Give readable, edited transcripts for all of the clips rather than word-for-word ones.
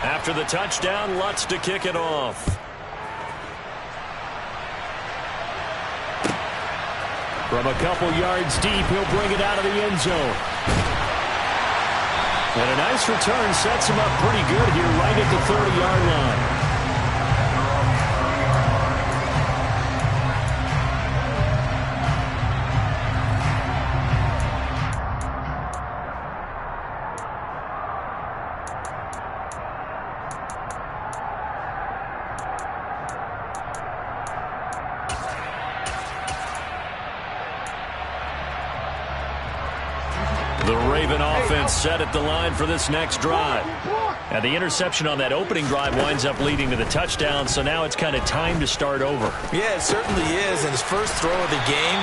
After the touchdown, Lutz to kick it off. From a couple yards deep, he'll bring it out of the end zone. And a nice return sets him up pretty good here right at the 30-yard line. The Raven offense set at the line for this next drive. Now the interception on that opening drive winds up leading to the touchdown, so now it's kind of time to start over. Yeah, it certainly is in his first throw of the game,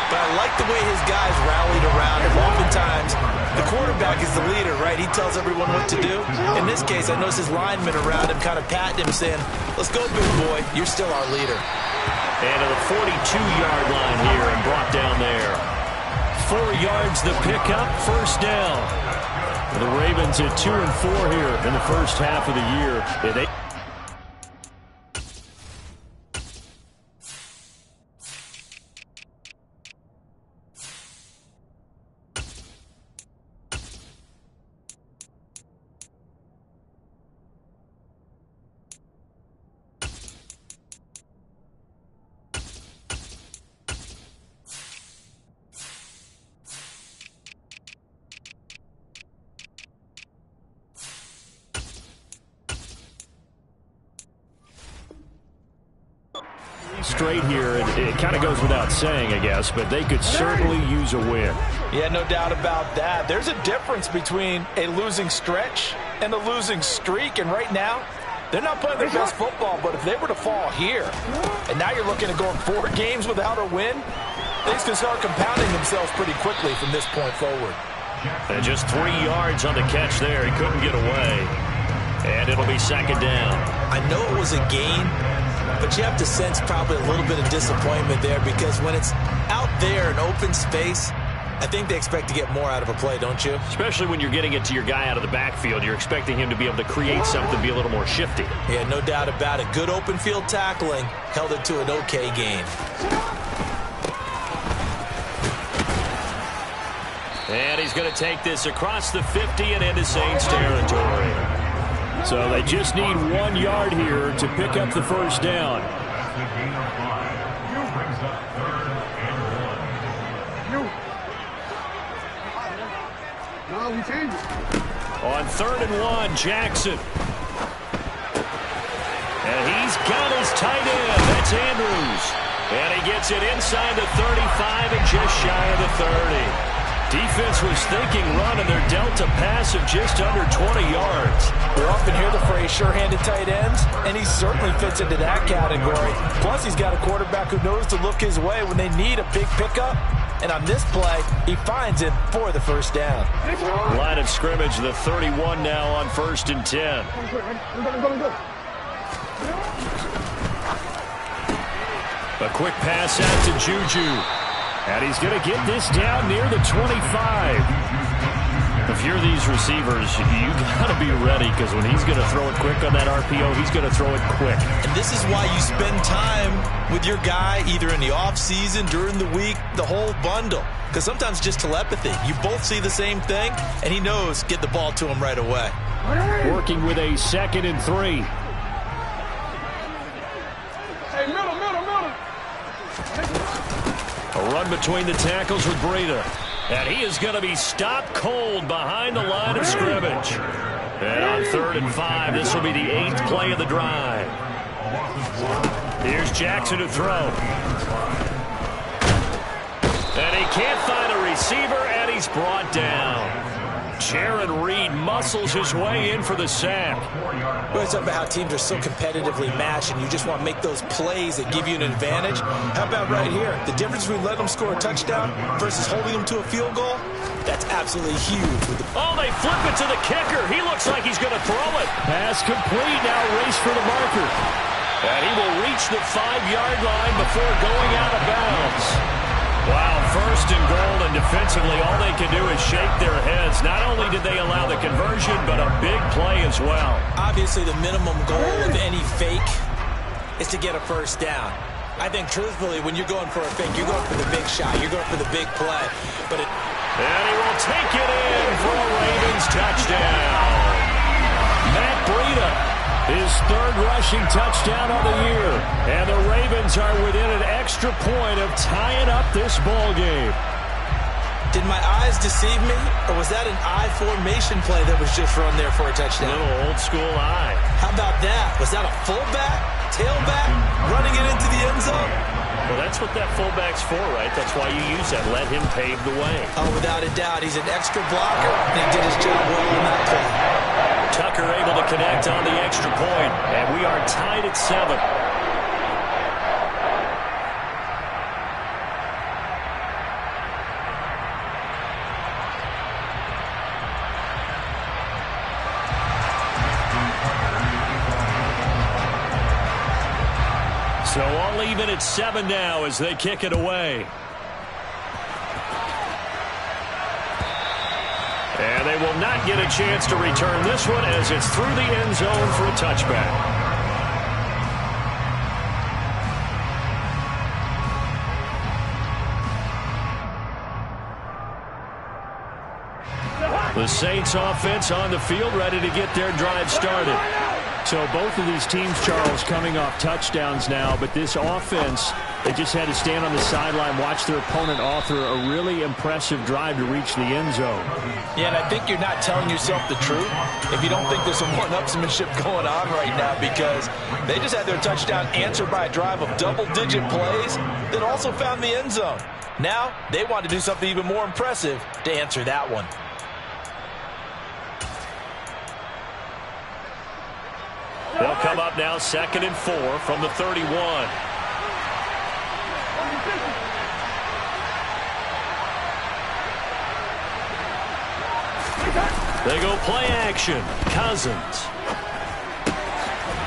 but I like the way his guys rallied around him. Oftentimes, the quarterback is the leader, right? He tells everyone what to do. In this case, I noticed his linemen around him kind of patting him, saying, let's go, big boy, you're still our leader. And to the 42-yard line here and brought down there. 4 yards the pickup, first down. The Ravens at 2-4 here in the first half of the year. Straight here, it kind of goes without saying, I guess, but they could certainly use a win. Yeah, no doubt about that. There's a difference between a losing stretch and a losing streak, and right now, they're not playing their best football, but if they were to fall here, and now you're looking at going 4 games without a win, things can start compounding themselves pretty quickly from this point forward. And just 3 yards on the catch there. He couldn't get away. And it'll be second down. I know it was a gain, but you have to sense probably a little bit of disappointment there because when it's out there in open space, I think they expect to get more out of a play, don't you? Especially when you're getting it to your guy out of the backfield. You're expecting him to be able to create something, be a little more shifty. Yeah, no doubt about it. Good open field tackling held it to an okay gain. And he's going to take this across the 50 and into Saints territory. So they just need 1 yard here to pick up the first down. On 3rd and 1, Jackson. And he's got his tight end. That's Andrews. And he gets it inside the 35 and just shy of the 30. Defense was thinking run, and they're dealt a pass of just under 20 yards. We often hear the phrase sure-handed tight ends, and he certainly fits into that category. Plus, he's got a quarterback who knows to look his way when they need a big pickup. And on this play, he finds it for the first down. Line of scrimmage, the 31 now on 1st and 10. A quick pass out to Juju. And he's going to get this down near the 25. If you're these receivers, you got to be ready because when he's going to throw it quick on that RPO, he's going to throw it quick. And this is why you spend time with your guy either in the offseason, during the week, the whole bundle. Because sometimes just telepathy. You both see the same thing, and he knows get the ball to him right away. Working with a 2nd and 3. Hey, middle. A run between the tackles with Breida. And he is going to be stopped cold behind the line of scrimmage. And on 3rd and 5, this will be the 8th play of the drive. Here's Jackson to throw. And he can't find a receiver, and he's brought down. Jaron Reed muscles his way in for the sack. We always talk about how teams are so competitively matched and you just want to make those plays that give you an advantage. How about right here? The difference between letting them score a touchdown versus holding them to a field goal, that's absolutely huge. Oh, they flip it to the kicker. He looks like he's going to throw it. Pass complete. Now race for the marker. And he will reach the 5-yard line before going out of bounds. Wow, first and goal, and defensively all they can do is shake their heads. Not only did they allow the conversion, but a big play as well. Obviously, the minimum goal of any fake is to get a first down. I think, truthfully, when you're going for a fake, you're going for the big shot. You're going for the big play. And he will take it in for a Ravens touchdown. Matt Breida, his third rushing touchdown of the year. And the Ravens are within an extra point of tying up this ball game. Did my eyes deceive me, or was that an I formation play that was just run there for a touchdown? A little old school eye. How about that? Was that a fullback, tailback, running it into the end zone? Well, that's what that fullback's for, right? That's why you use that. Let him pave the way. Oh, without a doubt. He's an extra blocker, and he did his job well on that play. Tucker able to connect on the extra point, and we are tied at 7. So all even at 7 now as they kick it away. And they will not get a chance to return this one as it's through the end zone for a touchback. The Saints offense on the field ready to get their drive started. So both of these teams, Charles, coming off touchdowns now, but this offense, they just had to stand on the sideline, watch their opponent author a really impressive drive to reach the end zone. Yeah, and I think you're not telling yourself the truth if you don't think there's some one-upsmanship going on right now, because they just had their touchdown answered by a drive of double-digit plays that also found the end zone. Now they want to do something even more impressive to answer that one. They'll come up now 2nd and 4 from the 31. They go play action. Cousins.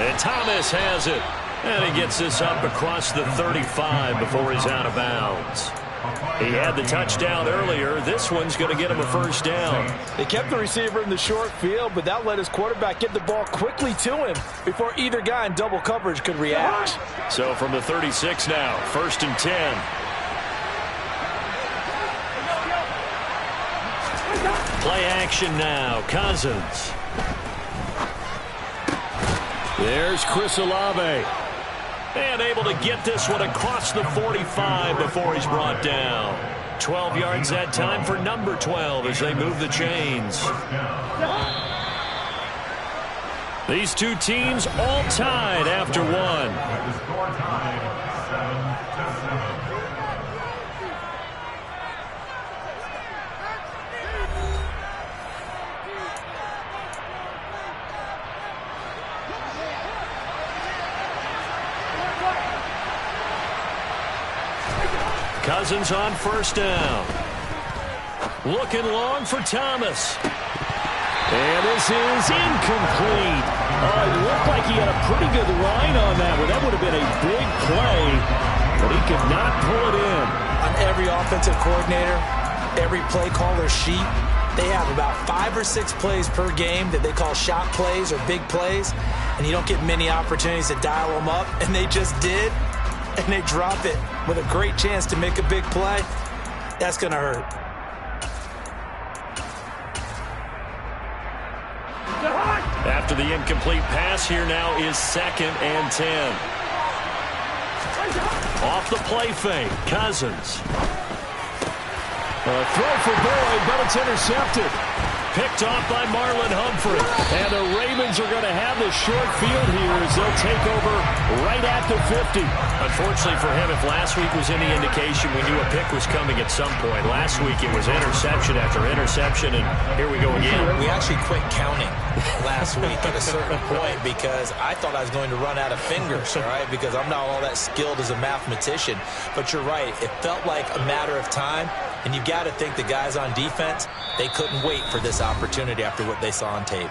And Thomas has it. And he gets this up across the 35 before he's out of bounds. He had the touchdown earlier. This one's going to get him a first down. They kept the receiver in the short field, but that let his quarterback get the ball quickly to him before either guy in double coverage could react. So from the 36 now, 1st and 10. Play action now. Cousins. There's Chris Olave. And able to get this one across the 45 before he's brought down. 12 yards that time for number 12 as they move the chains. These two teams all tied after one. Cousins on first down. Looking long for Thomas. And this is incomplete. Oh, it looked like he had a pretty good line on that one. That would have been a big play, but he could not pull it in. On every offensive coordinator, every play caller sheet, they have about 5 or 6 plays per game that they call shot plays or big plays, and you don't get many opportunities to dial them up, and they just did. And they drop it with a great chance to make a big play. That's going to hurt. After the incomplete pass, here now is 2nd and 10. Off the play fake, Cousins. A throw for Boyd, but it's intercepted. Picked off by Marlon Humphrey. And the Ravens are going to have the short field here as they'll take over right at the 50. Unfortunately for him, if last week was any indication, we knew a pick was coming at some point. Last week it was interception after interception, and here we go again. We actually quit counting last week at a certain point because I thought I was going to run out of fingers, all right, because I'm not all that skilled as a mathematician. But you're right. It felt like a matter of time, and you got to think the guys on defense, they couldn't wait for this opportunity after what they saw on tape.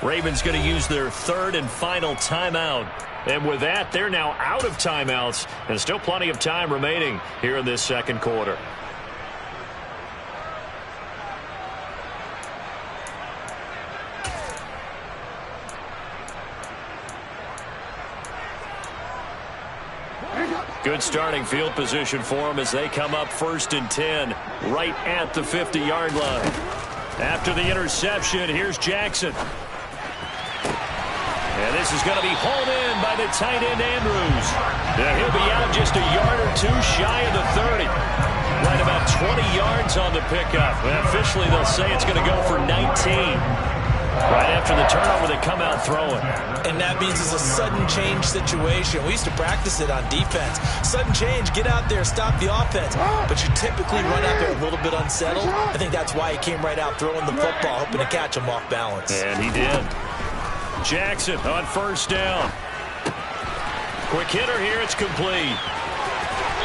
Ravens going to use their third and final timeout. And with that, they're now out of timeouts, and still plenty of time remaining here in this second quarter. Good starting field position for them as they come up 1st and 10 right at the 50-yard line. After the interception, here's Jackson. And this is going to be hauled in by the tight end Andrews. Now he'll be out just a yard or two shy of the 30. Right about 20 yards on the pickup. Well, officially, they'll say it's going to go for 19. Right after the turnover, they come out throwing. And that means it's a sudden change situation. We used to practice it on defense. Sudden change, get out there, stop the offense. But you typically run out there a little bit unsettled. I think that's why he came right out throwing the football, hoping to catch him off balance. And he did. Jackson on 1st down. Quick hitter here, it's complete.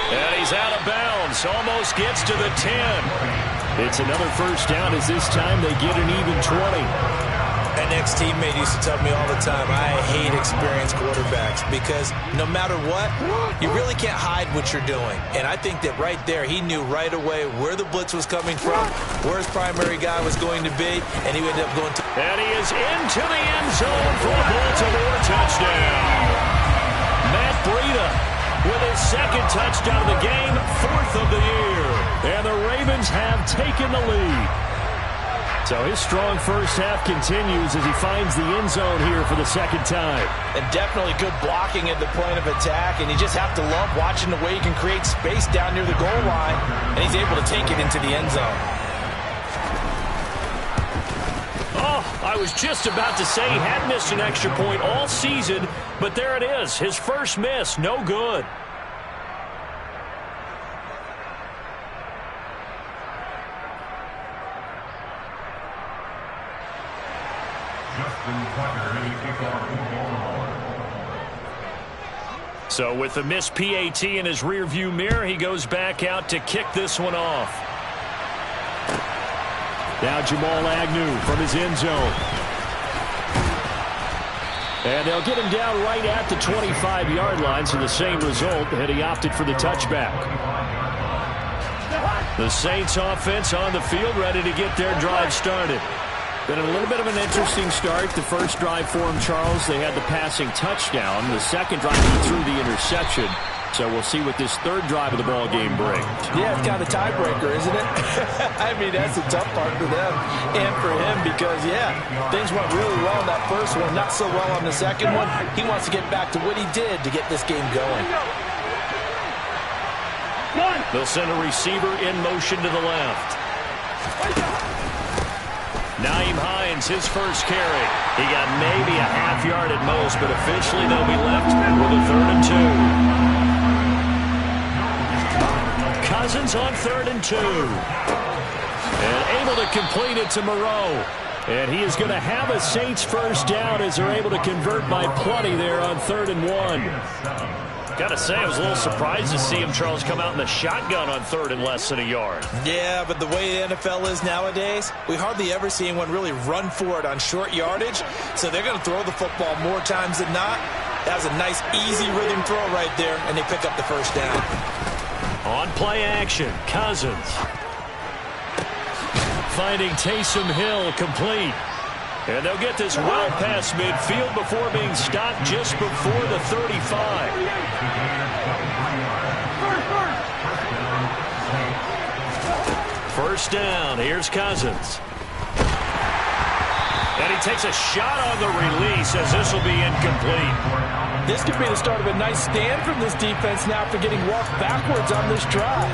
And he's out of bounds, almost gets to the 10. It's another 1st down as this time they get an even 20. An ex-teammate used to tell me all the time, I hate experienced quarterbacks because no matter what, you really can't hide what you're doing. And I think that right there, he knew right away where the blitz was coming from, where his primary guy was going to be, and he ended up going to... And he is into the end zone for a Baltimore touchdown. Matt Breida with his 2nd touchdown of the game, 4th of the year. And the Ravens have taken the lead. So his strong first half continues as he finds the end zone here for the 2nd time. And definitely good blocking at the point of attack, and you just have to love watching the way he can create space down near the goal line, and he's able to take it into the end zone. Oh, I was just about to say he had missed an extra point all season, but there it is, his first miss, no good. So with the missed PAT in his rearview mirror, he goes back out to kick this one off. Now Jamal Agnew from his end zone. And they'll get him down right at the 25-yard line, so the same result, and he opted for the touchback. The Saints offense on the field, ready to get their drive started. Been a little bit of an interesting start. The first drive for him, Charles, they had the passing touchdown. The second drive, he threw the interception. So we'll see what this 3rd drive of the ball game brings. Yeah, it's kind of a tiebreaker, isn't it? I mean, that's the tough part for them and for him because, yeah, things went really well in that first one, not so well on the second one. He wants to get back to what he did to get this game going. They'll send a receiver in motion to the left. Nyheim Hines, his first carry. He got maybe a half yard at most, but officially they'll be left with a 3rd and 2. Cousins on 3rd and 2. And able to complete it to Moreau. And he is going to have a Saints first down as they're able to convert by plenty there on 3rd and 1. Gotta say, I was a little surprised to see him, Charles, come out in the shotgun on 3rd and less than a yard. Yeah, but the way the NFL is nowadays, we hardly ever see anyone really run for it on short yardage. So they're going to throw the football more times than not. That was a nice, easy rhythm throw right there, and they pick up the first down. On play action, Cousins. Finding Taysom Hill complete. And they'll get this well past midfield before being stopped just before the 35. First down, here's Cousins. And he takes a shot on the release as this will be incomplete. This could be the start of a nice stand from this defense now after getting walked backwards on this drive.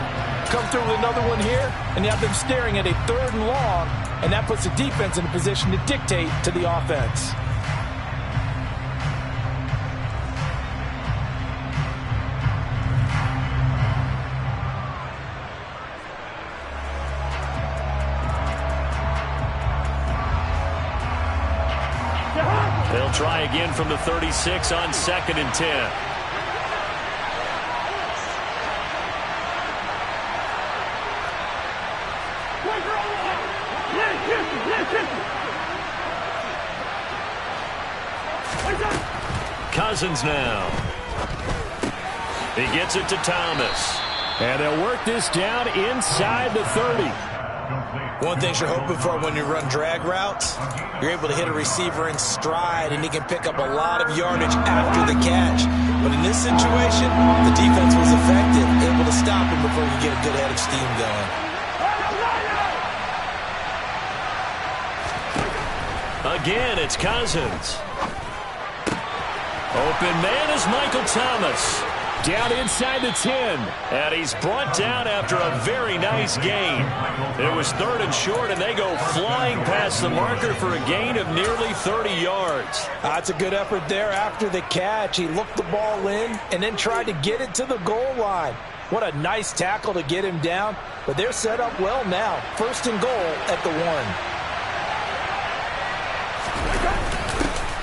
Come through with another one here, and you have them staring at a 3rd and long, and that puts the defense in a position to dictate to the offense. They'll try again from the 36 on 2nd and 10. Cousins now. He gets it to Thomas. And they'll work this down inside the 30. One thing you're hoping for when you run drag routes, you're able to hit a receiver in stride, and he can pick up a lot of yardage after the catch. But in this situation, the defense was effective, able to stop him before he could get a good head of steam going. Again, it's Cousins. Open man is Michael Thomas. Down inside the 10. And he's brought down after a very nice gain. It was 3rd and short, and they go flying past the marker for a gain of nearly 30 yards. That's a good effort there after the catch. He looked the ball in and then tried to get it to the goal line. What a nice tackle to get him down. But they're set up well now. 1st and goal at the 1.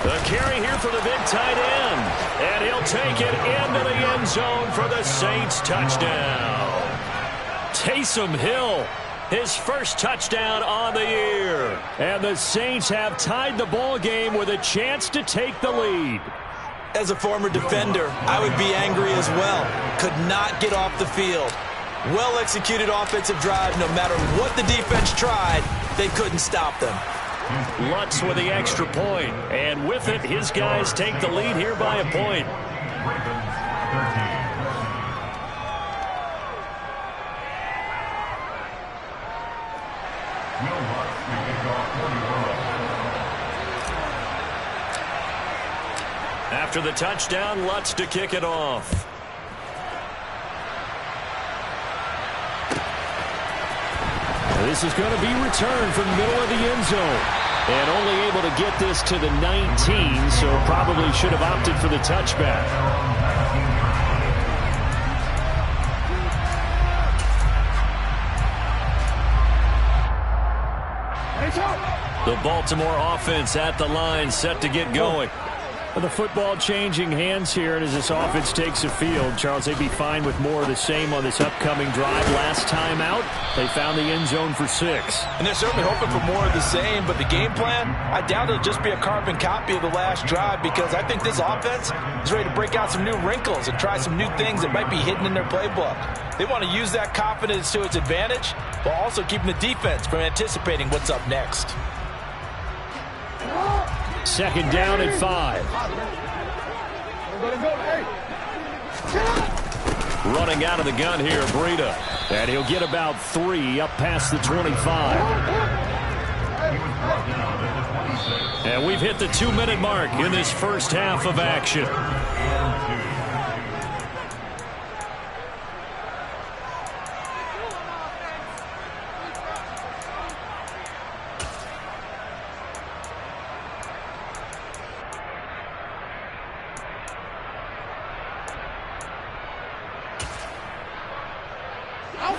The carry here for the big tight end. And he'll take it into the end zone for the Saints touchdown. Taysom Hill, his first touchdown on the year. And the Saints have tied the ball game with a chance to take the lead. As a former defender, I would be angry as well. Could not get off the field. Well-executed offensive drive. No matter what the defense tried, they couldn't stop them. Lutz with the extra point, and with it, his guys take the lead here by a point. After the touchdown, Lutz to kick it off. This is going to be returned from the middle of the end zone. And only able to get this to the 19, so probably should have opted for the touchback. The Baltimore offense at the line, set to get going. The football changing hands here, and as this offense takes the field, Charles, they'd be fine with more of the same on this upcoming drive. Last time out, they found the end zone for 6. And they're certainly hoping for more of the same, but the game plan, I doubt it'll just be a carbon copy of the last drive, because I think this offense is ready to break out some new wrinkles and try some new things that might be hidden in their playbook. They want to use that confidence to its advantage, while also keeping the defense from anticipating what's up next. 2nd down and 5. Running out of the gun here, Breida. And he'll get about 3 up past the 25. And we've hit the 2-minute mark in this first half of action.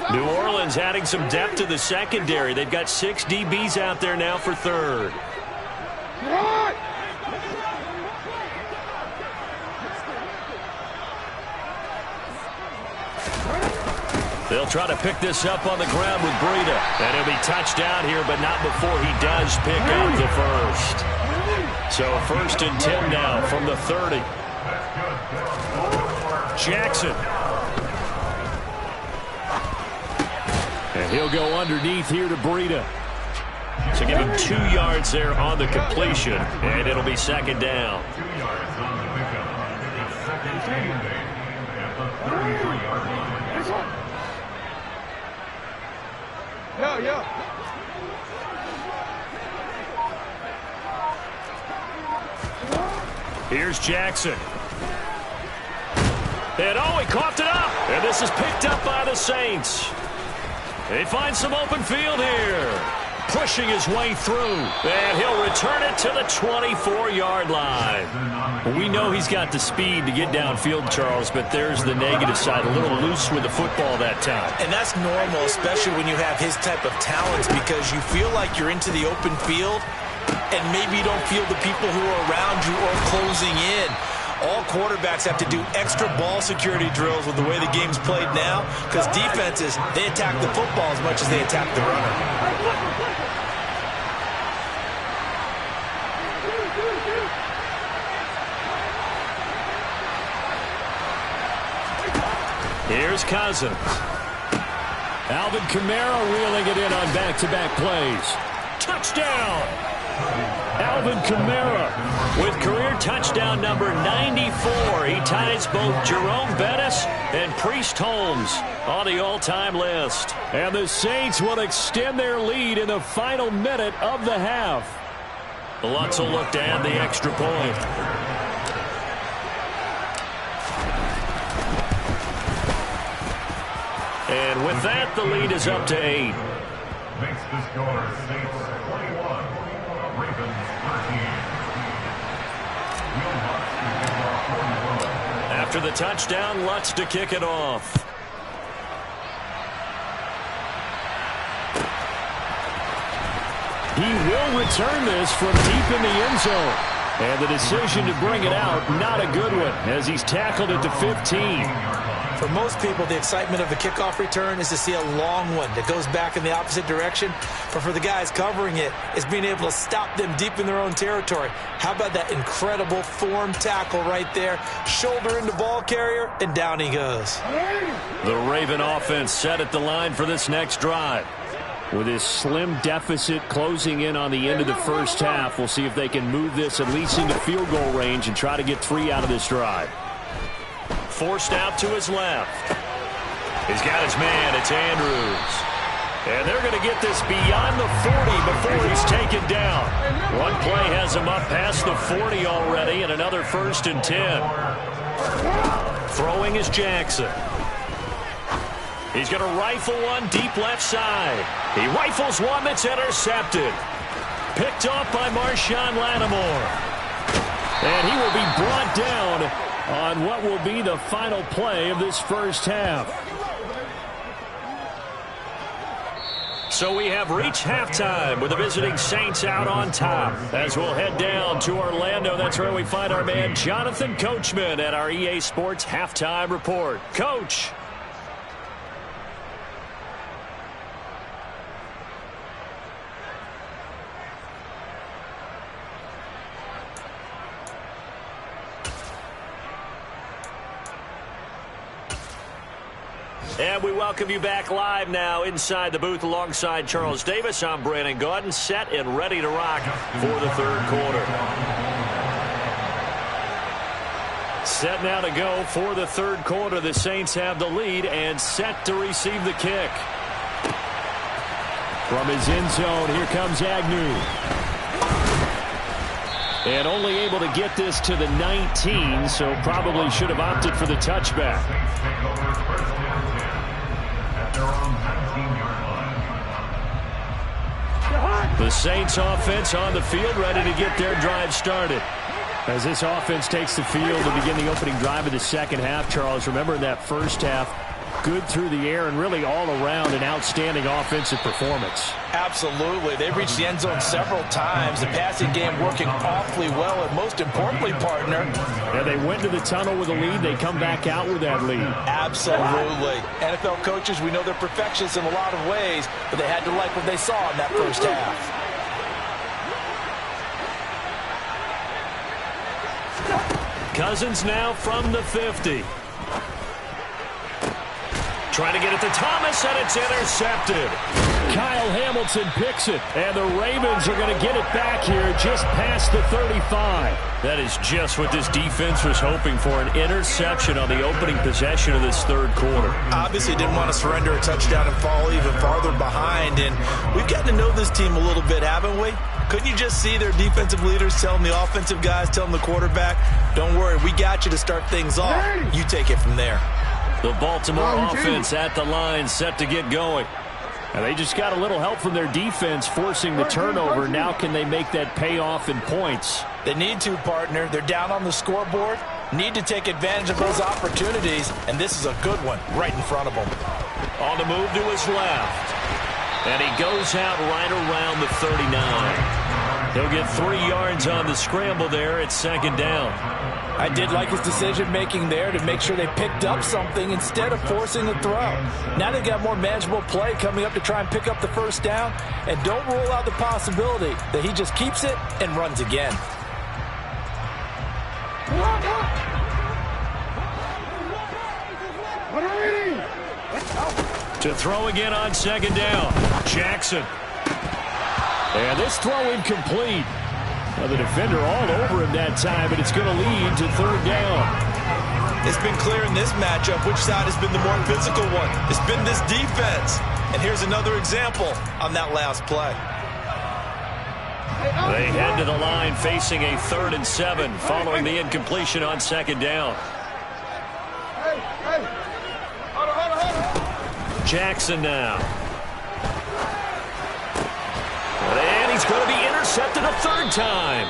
New Orleans adding some depth to the secondary. They've got 6 DBs out there now for 3rd. They'll try to pick this up on the ground with Breida. And he'll be touched down here, but not before he does pick up the first. So 1st and 10 now from the 30. Jackson. And he'll go underneath here to Breida. So give him 2 yards there on the completion, and it'll be 2nd down. Here's Jackson. And he coughed it up. And this is picked up by the Saints. They find some open field here. Pushing his way through. And he'll return it to the 24-yard line. We know he's got the speed to get downfield, Charles, but there's the negative side. A little loose with the football that time. And that's normal, especially when you have his type of talents, because you feel like you're into the open field, and maybe you don't feel the people who are around you or closing in. All quarterbacks have to do extra ball security drills with the way the game's played now, because defenses, they attack the football as much as they attack the runner. Here's Cousins. Alvin Kamara reeling it in on back-to-back plays. Touchdown! Alvin Kamara with career touchdown number 94. He ties both Jerome Bettis and Priest Holmes on the all-time list. And the Saints will extend their lead in the final minute of the half. Lutz will look to add the extra point. And with that, the lead is up to 8. Makes the score Saints 21, Ravens 13. After the touchdown, Lutz to kick it off. He will return this from deep in the end zone. And the decision to bring it out, not a good one, as he's tackled at the 15. For most people, the excitement of the kickoff return is to see a long one that goes back in the opposite direction. But for the guys covering it, it's being able to stop them deep in their own territory. How about that incredible form tackle right there? Shoulder into ball carrier, and down he goes. The Raven offense set at the line for this next drive. With his slim deficit closing in on the end of the first half, we'll see if they can move this at least into field goal range and try to get 3 out of this drive. Forced out to his left. He's got his man. It's Andrews. And they're going to get this beyond the 40 before he's taken down. One play has him up past the 40 already, and another 1st and 10. Throwing is Jackson. He's going to rifle one deep left side. He rifles one that's intercepted. Picked off by Marshawn Lattimore. And he will be brought down on what will be the final play of this first half. So we have reached halftime with the visiting Saints out on top. As we'll head down to Orlando, that's where we find our man Jonathan Coachman at our EA Sports Halftime Report. Coach. And we welcome you back live now inside the booth alongside Charles Davis. I'm Brandon Gaudin, set and ready to rock for the third quarter. Set now to go for the third quarter. The Saints have the lead and set to receive the kick. From his end zone, here comes Agnew. And only able to get this to the 19, so probably should have opted for the touchback. The Saints offense on the field, ready to get their drive started. As this offense takes the field to begin the opening drive of the second half, Charles, remember in that first half, good through the air and really all around an outstanding offensive performance. Absolutely. They've reached the end zone several times. The passing game working awfully well, and most importantly, partner. Yeah, they went to the tunnel with a lead. They come back out with that lead. Absolutely. NFL coaches, we know they're perfectionists in a lot of ways, but they had to like what they saw in that first half. Cousins now from the 50. Trying to get it to Thomas, and it's intercepted. Kyle Hamilton picks it, and the Ravens are going to get it back here just past the 35. That is just what this defense was hoping for, an interception on the opening possession of this third quarter. Obviously didn't want to surrender a touchdown and fall even farther behind, and we've gotten to know this team a little bit, haven't we? Couldn't you just see their defensive leaders telling the offensive guys, telling the quarterback, don't worry, we got you to start things off. You take it from there. The Baltimore offense at the line, set to get going. And they just got a little help from their defense forcing the turnover. Now can they make that pay off in points? They need to, partner. They're down on the scoreboard. Need to take advantage of those opportunities, and this is a good one right in front of them. On the move to his left. And he goes out right around the 39. He'll get 3 yards on the scramble there at second down. I did like his decision-making there to make sure they picked up something instead of forcing a throw. Now they've got more manageable play coming up to try and pick up the first down. And don't rule out the possibility that he just keeps it and runs again. What are we To throw again on second down. Jackson. And this throw incomplete. Well, the defender all over him that time, but it's going to lead to third down. It's been clear in this matchup which side has been the more physical one. It's been this defense. And here's another example on that last play. They head to the line facing a 3rd and 7 following the incompletion on second down. Jackson now. And he's going to be intercepted a 3rd time.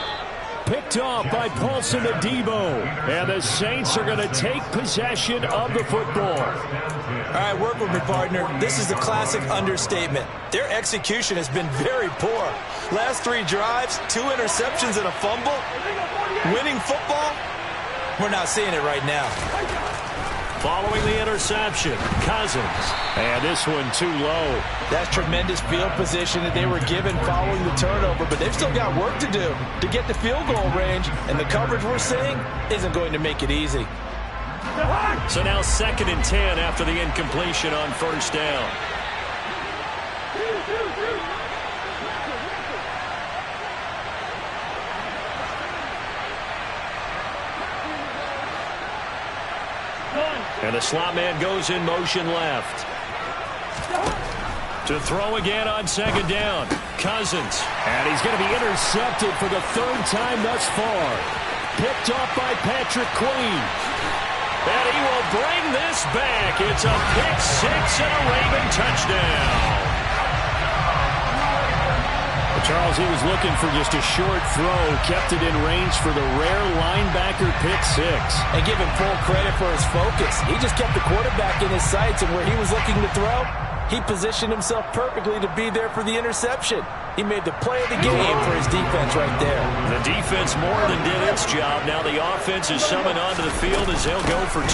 Picked off by Paulson Adebo. And the Saints are going to take possession of the football. All right, work with me, partner. This is the classic understatement. Their execution has been very poor. Last 3 drives, 2 interceptions and a fumble. Winning football? We're not seeing it right now. Following the interception, Cousins. And this one too low. That's tremendous field position that they were given following the turnover, but they've still got work to do to get the field goal range, and the coverage we're seeing isn't going to make it easy. So now 2nd and 10 after the incompletion on 1st down. And the slot man goes in motion left. To throw again on second down. Cousins. And he's going to be intercepted for the 3rd time thus far. Picked off by Patrick Queen. And he will bring this back. It's a pick 6 and a Raven touchdown. Charles, he was looking for just a short throw, kept it in range for the rare linebacker pick 6. And give him full credit for his focus. He just kept the quarterback in his sights, and where he was looking to throw, he positioned himself perfectly to be there for the interception. He made the play of the game for his defense right there. The defense more than did its job. Now the offense is summoned onto the field as they'll go for 2.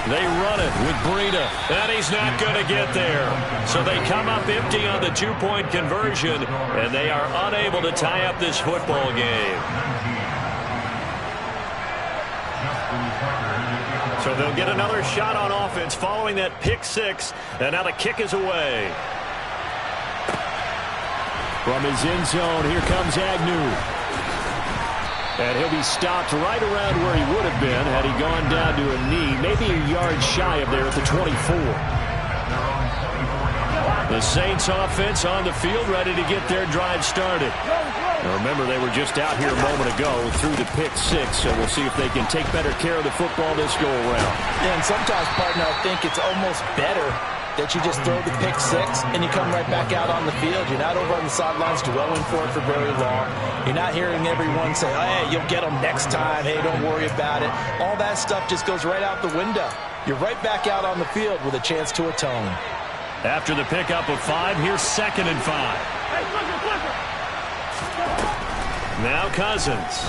They run it with Breida, and he's not going to get there. So they come up empty on the 2-point conversion, and they are unable to tie up this football game. So they'll get another shot on offense following that pick 6, and now the kick is away. From his end zone, here comes Agnew. And he'll be stopped right around where he would have been had he gone down to a knee, maybe a yard shy of there at the 24. The Saints offense on the field, ready to get their drive started. Now remember, they were just out here a moment ago through the pick 6, so we'll see if they can take better care of the football this go-around. Yeah, and sometimes, partner, I think it's almost better that you just throw the pick 6 and you come right back out on the field. You're not over on the sidelines dwelling for it for very long. You're not hearing everyone say, oh, hey, you'll get them next time. Hey, don't worry about it. All that stuff just goes right out the window. You're right back out on the field with a chance to atone. After the pickup of 5, here's 2nd and 5. Now Cousins.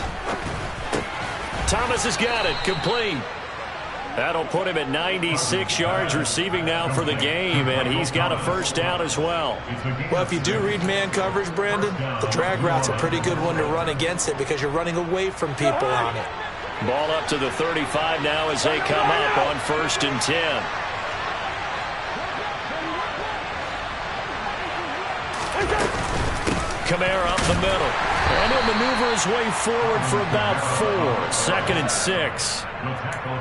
Thomas has got it. Complete. That'll put him at 96 yards receiving now for the game, and he's got a 1st down as well. Well, if you do read man coverage, Brandon, the drag route's a pretty good one to run against it because you're running away from people on it. Ball up to the 35 now as they come up on 1st and 10. Kamara up the middle. And he'll maneuver his way forward for about 4. 2nd and 6.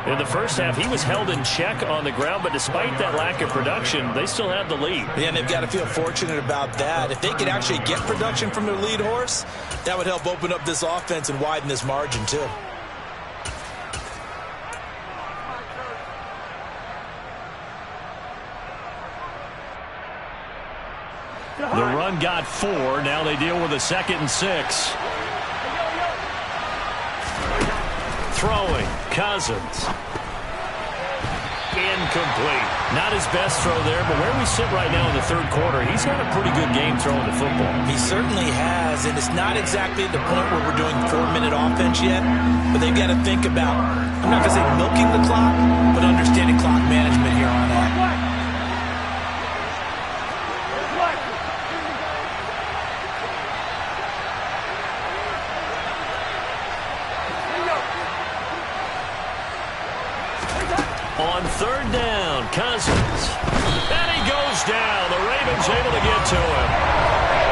In the first half, he was held in check on the ground, but despite that lack of production, they still have the lead. Yeah, and they've got to feel fortunate about that. If they could actually get production from their lead horse, that would help open up this offense and widen this margin, too. The run got 4. Now they deal with a 2nd and 6. Throwing. Cousins. Incomplete. Not his best throw there, but where we sit right now in the 3rd quarter, he's had a pretty good game throwing the football. He certainly has, and it's not exactly the point where we're doing 4-minute offense yet, but they've got to think about, I'm not going to say milking the clock, but understanding clock management here on out. On 3rd down, Cousins. And he goes down. The Ravens able to get to him.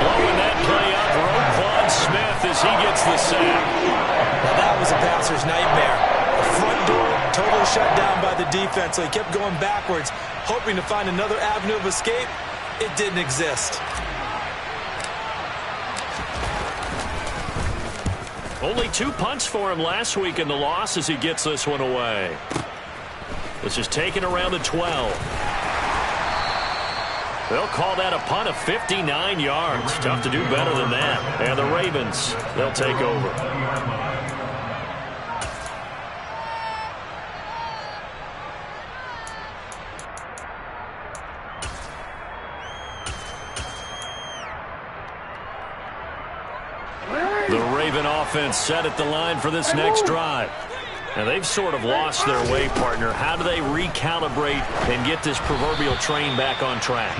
Blowing that play up, Roquan Smith as he gets the sack. Now that was a passer's nightmare. The front door totally shut down by the defense, so he kept going backwards, hoping to find another avenue of escape. It didn't exist. Only 2 punts for him last week in the loss as he gets this one away. This is taken around the 12. They'll call that a punt of 59 yards. Tough to do better than that. And the Ravens, they'll take over. The Raven offense set at the line for this next drive. Now, they've sort of lost their way, partner. How do they recalibrate and get this proverbial train back on track?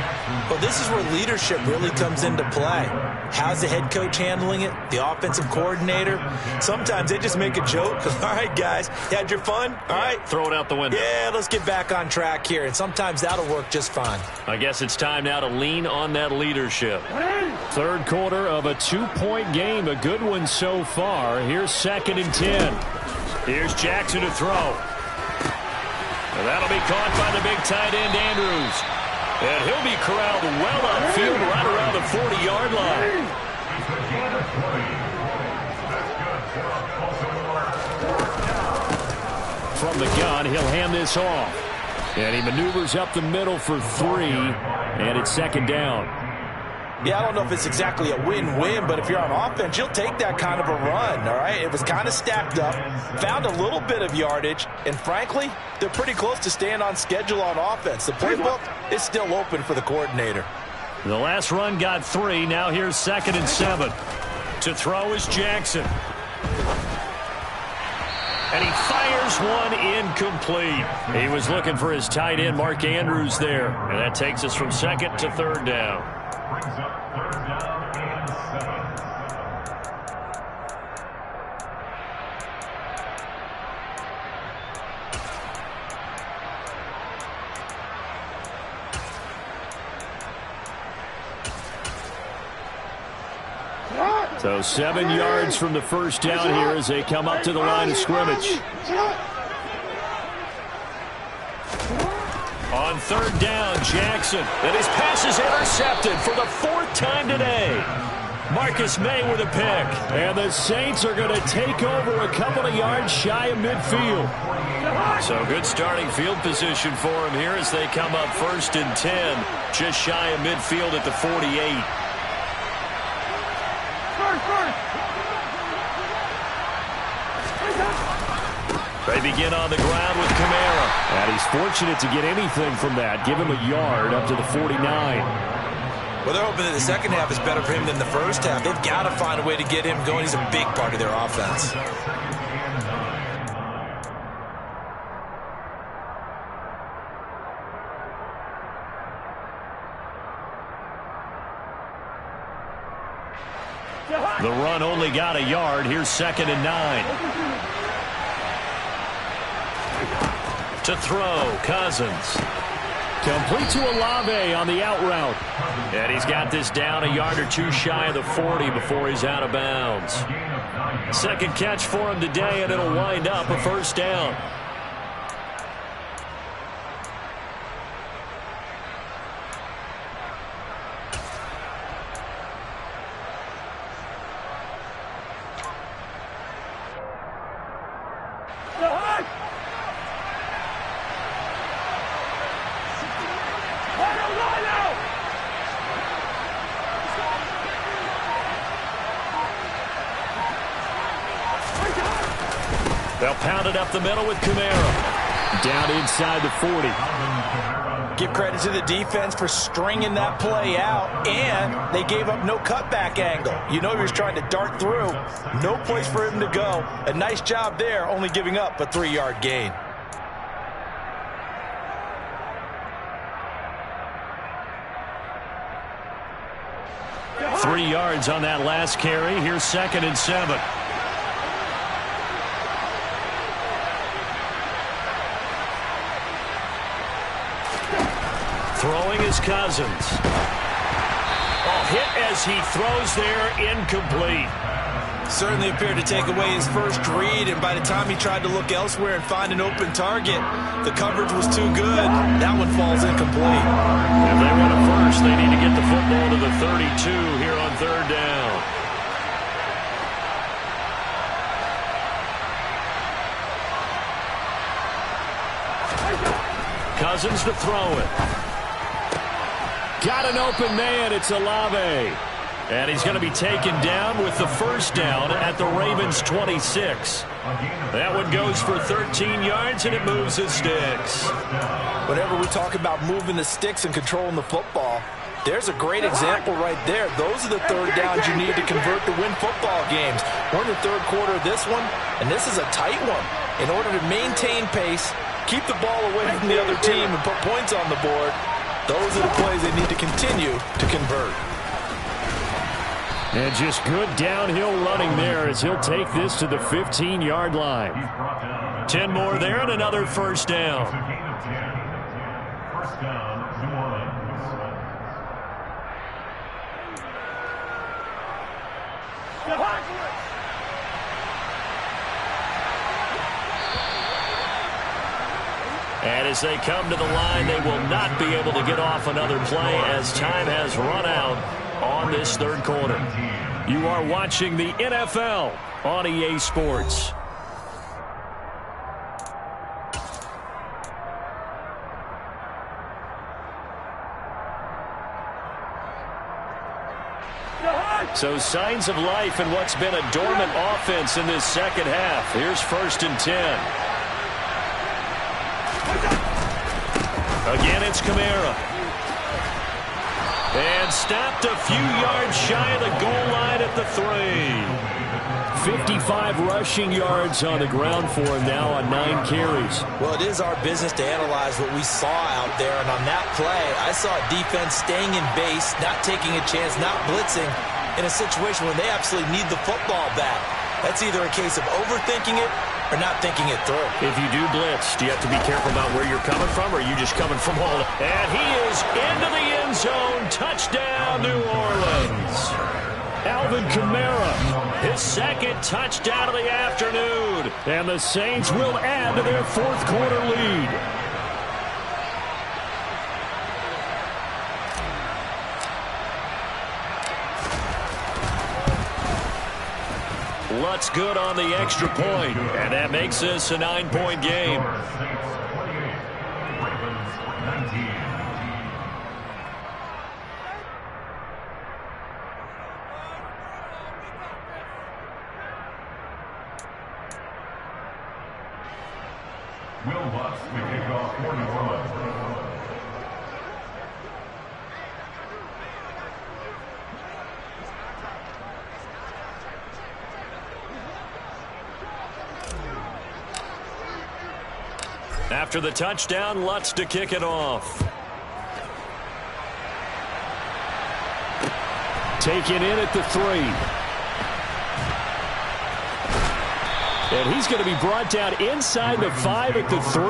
Well, this is where leadership really comes into play. How's the head coach handling it? The offensive coordinator? Sometimes they just make a joke. All right, guys, you had your fun? All right. Throw it out the window. Yeah, let's get back on track here. And sometimes that'll work just fine. I guess it's time now to lean on that leadership. Third quarter of a 2-point game. A good one so far. Here's 2nd and 10. Here's Jackson to throw. And that'll be caught by the big tight end, Andrews. And he'll be corralled well upfield right around the 40-yard line. From the gun, he'll hand this off. And he maneuvers up the middle for 3. And it's 2nd down. Yeah, I don't know if it's exactly a win-win, but if you're on offense, you'll take that kind of a run, all right? It was kind of stacked up, found a little bit of yardage, and frankly, they're pretty close to staying on schedule on offense. The playbook is still open for the coordinator. The last run got 3. Now here's 2nd and 7. To throw is Jackson. And he fires one incomplete. He was looking for his tight end, Mark Andrews, there. And that takes us from 2nd to 3rd down. Brings up 3rd down and 7. So 7 yards from the first down here as they come up to the line of scrimmage. On 3rd down, Jackson. And his pass is intercepted for the 4th time today. Marcus May with a pick. And the Saints are going to take over a couple of yards shy of midfield. So good starting field position for him here as they come up 1st and 10. Just shy of midfield at the 48. They begin on the ground with Kamara. And he's fortunate to get anything from that. Give him a yard up to the 49. Well, they're hoping that the second half is better for him than the first half. They've got to find a way to get him going. He's a big part of their offense. The run only got a yard. Here's 2nd and 9. To throw, Cousins. Complete to Olave on the out route. And he's got this down a yard or 2 shy of the 40 before he's out of bounds. 2nd catch for him today, and it'll wind up a 1st down. They'll pound it up the middle with Kamara. Down inside the 40. Give credit to the defense for stringing that play out, and they gave up no cutback angle. You know he was trying to dart through. No place for him to go. A nice job there, only giving up a 3-yard gain. Three yards on that last carry. Here's 2nd and 7. Throwing is Cousins. Oh, hit as he throws there, incomplete. Certainly appeared to take away his first read, and by the time he tried to look elsewhere and find an open target, the coverage was too good. That one falls incomplete. If they want it first, they need to get the football to the 32 here on third down. Cousins to throw it. Got an open man. It's Olave. And he's going to be taken down with the first down at the Ravens' 26. That one goes for 13 yards, and it moves his sticks. Whenever we talk about moving the sticks and controlling the football, there's a great example right there. Those are the third downs you need to convert to win football games. We're in the third quarter of this one, and this is a tight one. In order to maintain pace, keep the ball away from the other team, and put points on the board, those are the plays they need to continue to convert. And just good downhill running there as he'll take this to the 15-yard line. 10 more there and another first down. It's a gain of 10. First down, New Orleans. And as they come to the line, they will not be able to get off another play as time has run out on this third quarter. You are watching the NFL on EA Sports. So signs of life in what's been a dormant offense in this second half. Here's 1st and 10. Again, it's Kamara. And stopped a few yards shy of the goal line at the 3. 55 rushing yards on the ground for him now on 9 carries. Well, it is our business to analyze what we saw out there, and on that play, I saw a defense staying in base, not taking a chance, not blitzing, in a situation when they absolutely need the football back. That's either a case of overthinking it or not thinking it through. If you do blitz, do you have to be careful about where you're coming from, or are you just coming from all? And he is into the end zone. Touchdown, New Orleans. Alvin Kamara. His second touchdown of the afternoon. And the Saints will add to their fourth quarter lead. Lutz good on the extra point, and that makes this a 9-point game. Will Lutz will kick off for New Orleans. After the touchdown, Lutz to kick it off. Taken in at the 3. And he's going to be brought down inside the 5 at the 3.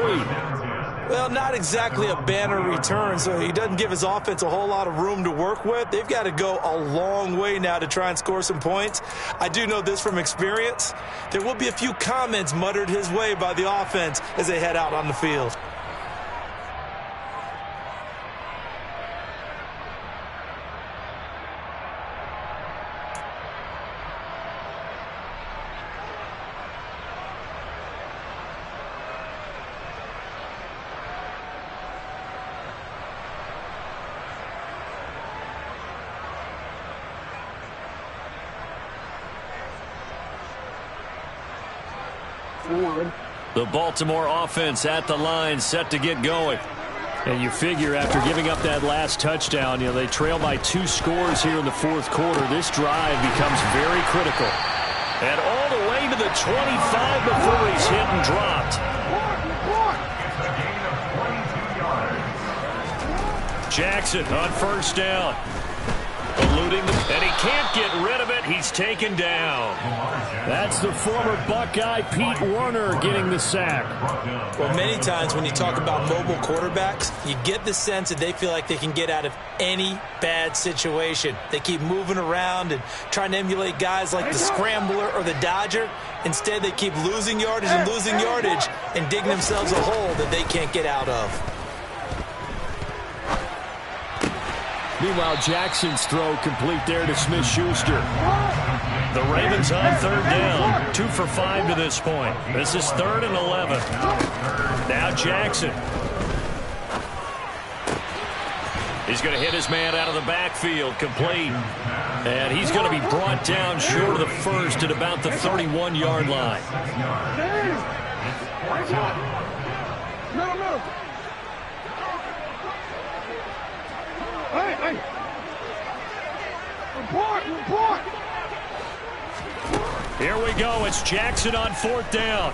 Well, not exactly a banner return, so he doesn't give his offense a whole lot of room to work with. They've got to go a long way now to try and score some points. I do know this from experience. There will be a few comments muttered his way by the offense as they head out on the field. The Baltimore offense at the line, set to get going. And you figure after giving up that last touchdown, they trail by 2 scores here in the fourth quarter. This drive becomes very critical. And all the way to the 25 before he's hit and dropped. It's a gain of 22 yards. Jackson on first down. eluding them, and he can't get rid of it. He's taken down. That's the former Buckeye Pete Werner getting the sack. Well, many times when you talk about mobile quarterbacks, you get the sense that they feel like they can get out of any bad situation. They keep moving around and trying to emulate guys like the Scrambler or the Dodger. Instead, they keep losing yardage and digging themselves a hole that they can't get out of. Meanwhile, Jackson's throw complete there to Smith-Schuster. The Ravens on third down. 2 for 5 to this point. This is 3rd and 11. Now Jackson. He's going to hit his man out of the backfield, complete. And he's going to be brought down short of the first at about the 31-yard line. Report! Here we go. It's Jackson on 4th down.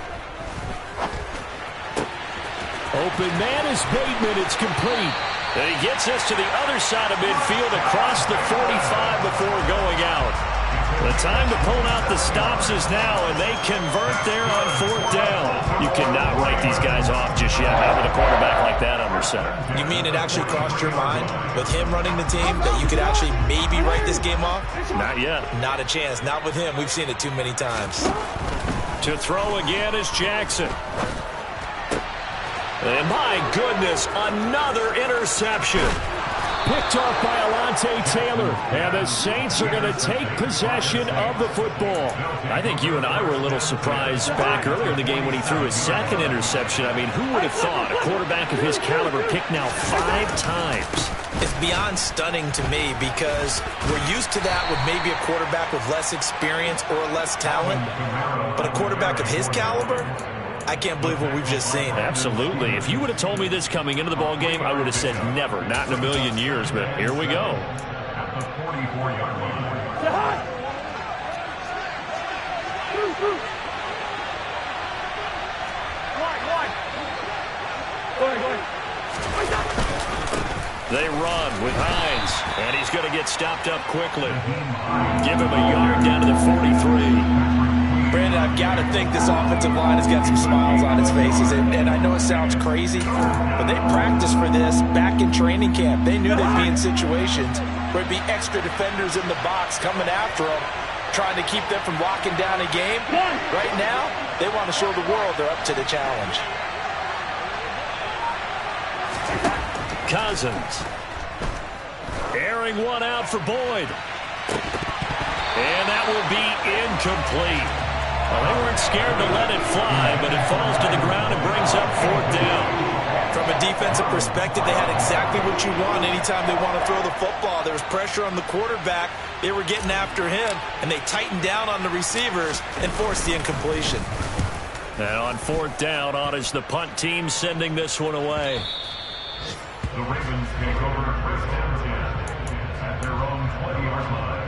Open man is Bateman. It's complete. And he gets us to the other side of midfield across the 45 before going out. The time to pull out the stops is now, and they convert there on 4th down. You cannot write these guys off just yet, not with a quarterback like that under center. You mean it actually crossed your mind with him running the team that you could actually maybe write this game off? Not yet. Not a chance. Not with him. We've seen it too many times. To throw again is Jackson. And my goodness, another interception. Picked off by Alontae Taylor. And the Saints are going to take possession of the football. I think you and I were a little surprised back earlier in the game when he threw his 2nd interception. I mean, who would have thought a quarterback of his caliber picked now 5 times? It's beyond stunning to me because we're used to that with maybe a quarterback with less experience or less talent. But a quarterback of his caliber, I can't believe what we've just seen. Absolutely. If you would have told me this coming into the ball game, I would have said never, not in a million years. But here we go. At the 44-yard line. They run with Hines, and he's going to get stopped up quickly. Give him a yard down to the 43. Brandon, I've got to think this offensive line has got some smiles on its faces, and I know it sounds crazy, but they practiced for this back in training camp. They knew they'd be in situations where there'd be extra defenders in the box coming after them, trying to keep them from locking down a game. Right now, they want to show the world they're up to the challenge. Cousins. Airing one out for Boyd. And that will be incomplete. Well, they weren't scared to let it fly, but it falls to the ground and brings up 4th down. From a defensive perspective, they had exactly what you want anytime they want to throw the football. There was pressure on the quarterback. They were getting after him, and they tightened down on the receivers and forced the incompletion. And on 4th down, on is the punt team sending this one away. The Ravens take over 1st and 10 at their own 20-yard line.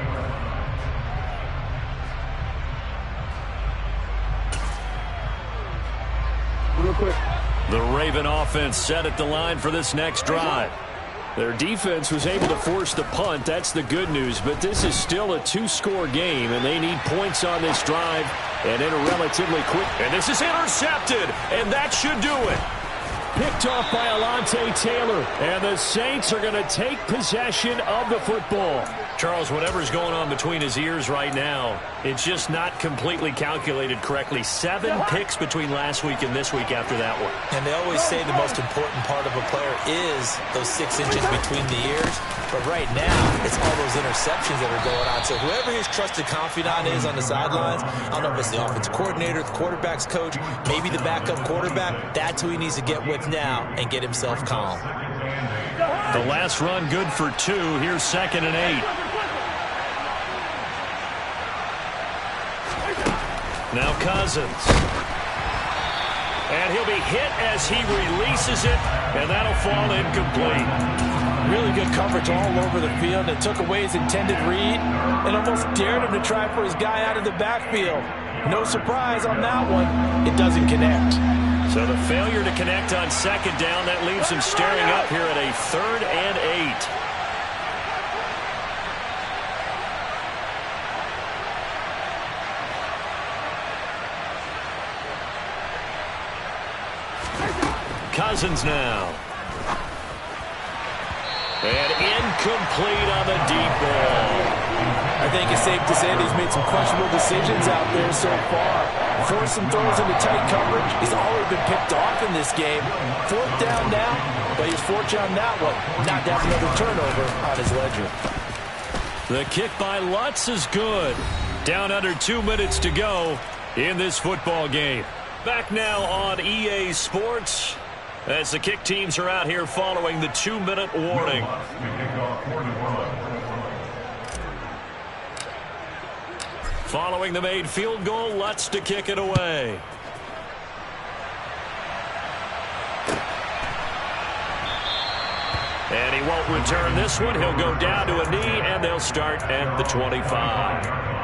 Real quick. The Raven offense set at the line for this next drive. Their defense was able to force the punt. That's the good news. But this is still a 2-score game, and they need points on this drive and in a relatively quick. And this is intercepted, and that should do it. Picked off by Alontae Taylor. And the Saints are going to take possession of the football. Charles, whatever's going on between his ears right now, it's just not completely calculated correctly. 7 picks between last week and this week after that one. And they always say the most important part of a player is those 6 inches between the ears. But right now, it's all those interceptions that are going on. So whoever his trusted confidant is on the sidelines, I don't know if it's the offensive coordinator, the quarterback's coach, maybe the backup quarterback, that's who he needs to get with now and get himself calm. The last run good for 2. Here's 2nd and 8. Now Cousins. And he'll be hit as he releases it, and that'll fall incomplete. Really good coverage all over the field. It took away his intended read and almost dared him to try for his guy out of the backfield. No surprise on that one. It doesn't connect. So the failure to connect on 2nd down, that leaves him staring up here at a 3rd and 8. Cousins now. And incomplete on the deep ball. I think it's safe to say that he's made some questionable decisions out there so far. Forced some throws into tight coverage. He's already been picked off in this game. 4th down now, but he's fortunate on that one. Not to have another turnover on his ledger. The kick by Lutz is good. Down under 2 minutes to go in this football game. Back now on EA Sports as the kick teams are out here following the 2-minute warning. Following the made field goal, Lutz to kick it away. And he won't return this one. He'll go down to a knee, and they'll start at the 25.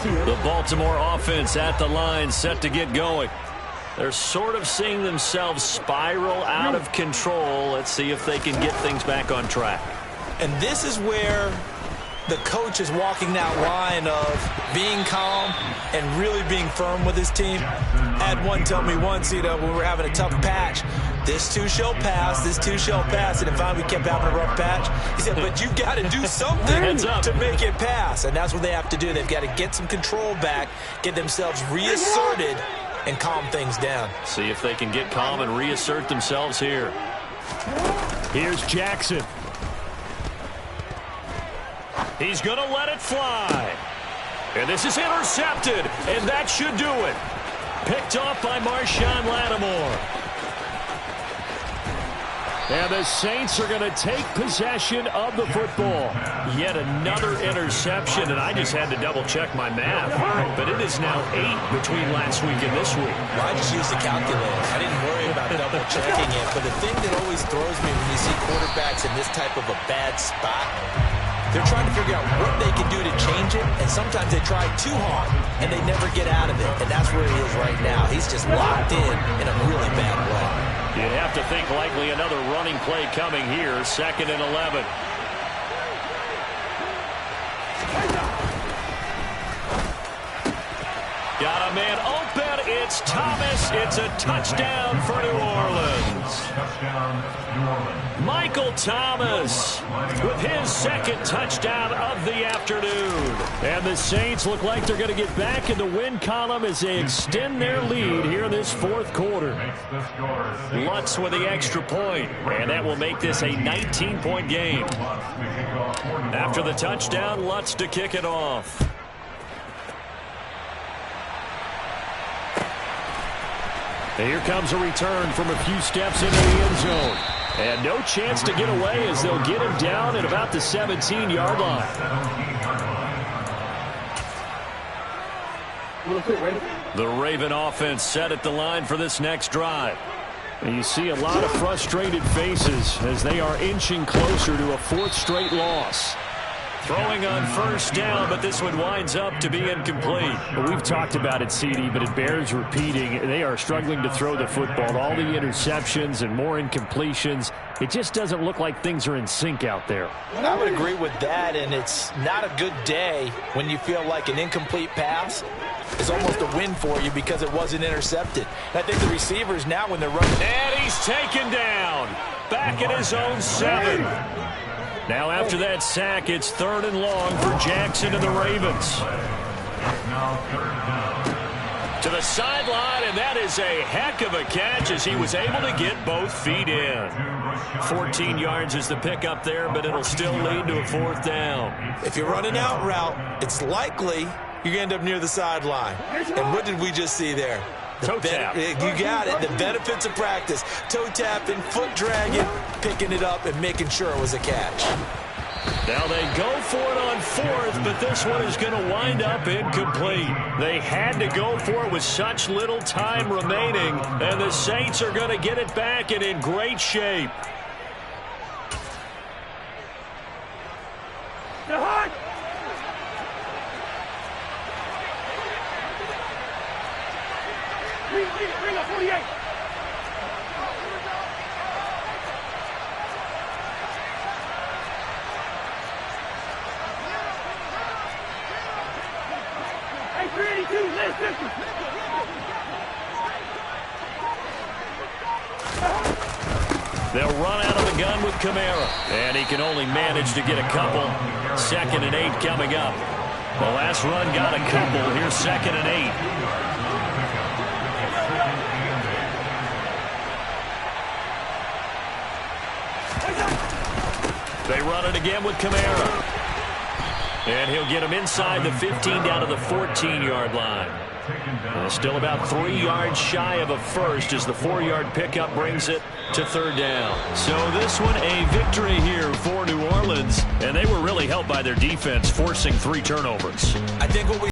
The Baltimore offense at the line, set to get going. They're sort of seeing themselves spiral out of control. Let's see if they can get things back on track. And this is where the coach is walking that line of being calm and really being firm with his team. I had one tell me once, when we were having a tough patch, this too shall pass, this too shall pass. And if finally we kept having a rough patch, he said, but you've got to do something to make it pass. And that's what they have to do. They've got to get some control back, get themselves reasserted, and calm things down. See if they can get calm and reassert themselves here. Here's Jackson. He's going to let it fly. And this is intercepted, and that should do it. Picked off by Marshawn Lattimore. And the Saints are going to take possession of the football. Yet another interception, and I just had to double-check my math. But it is now 8 between last week and this week. Well, I just used the calculator. I didn't worry about double-checking it. But the thing that always throws me when you see quarterbacks in this type of a bad spot, they're trying to figure out what they can do to change it, and sometimes they try too hard, and they never get out of it. And that's where he is right now. He's just locked in a really bad way. You'd have to think likely another running play coming here, 2nd and 11. Got a man open. It's Thomas. It's a touchdown for New Orleans. Michael Thomas with his 2nd touchdown of the afternoon. And the Saints look like they're going to get back in the win column as they extend their lead here in this 4th quarter. Lutz with the extra point, and that will make this a 19-point game. After the touchdown, Lutz to kick it off. And here comes a return from a few steps into the end zone. And no chance to get away as they'll get him down at about the 17-yard line. The Raven offense set at the line for this next drive. And you see a lot of frustrated faces as they are inching closer to a 4th straight loss. Throwing on 1st down, but this one winds up to be incomplete. Well, we've talked about it, CD, but it bears repeating. They are struggling to throw the football. All the interceptions and more incompletions. It just doesn't look like things are in sync out there. I would agree with that, and it's not a good day when you feel like an incomplete pass is almost a win for you because it wasn't intercepted. And I think the receivers now when they're running. And he's taken down. Back at his own 7. Now after that sack, it's 3rd and long for Jackson and the Ravens. To the sideline, and that is a heck of a catch as he was able to get both feet in. 14 yards is the pickup there, but it'll still lead to a 4th down. If you're running out route, it's likely you're going to end up near the sideline. And what did we just see there? Toe tap. You got it. The benefits of practice. Toe tapping, foot dragging, picking it up, and making sure it was a catch. Now they go for it on 4th, but this one is going to wind up incomplete. They had to go for it with such little time remaining, and the Saints are going to get it back and in great shape. Bring up 48. They'll run out of the gun with Kamara. And he can only manage to get a couple. 2nd and 8 coming up. The last run got a couple. Here's 2nd and 8. They run it again with Kamara. And he'll get him inside the 15 down to the 14-yard line. Still about 3 yards shy of a first as the 4-yard pickup brings it to 3rd down. So this one a victory here for New Orleans. And they were really helped by their defense forcing 3 turnovers. I think what we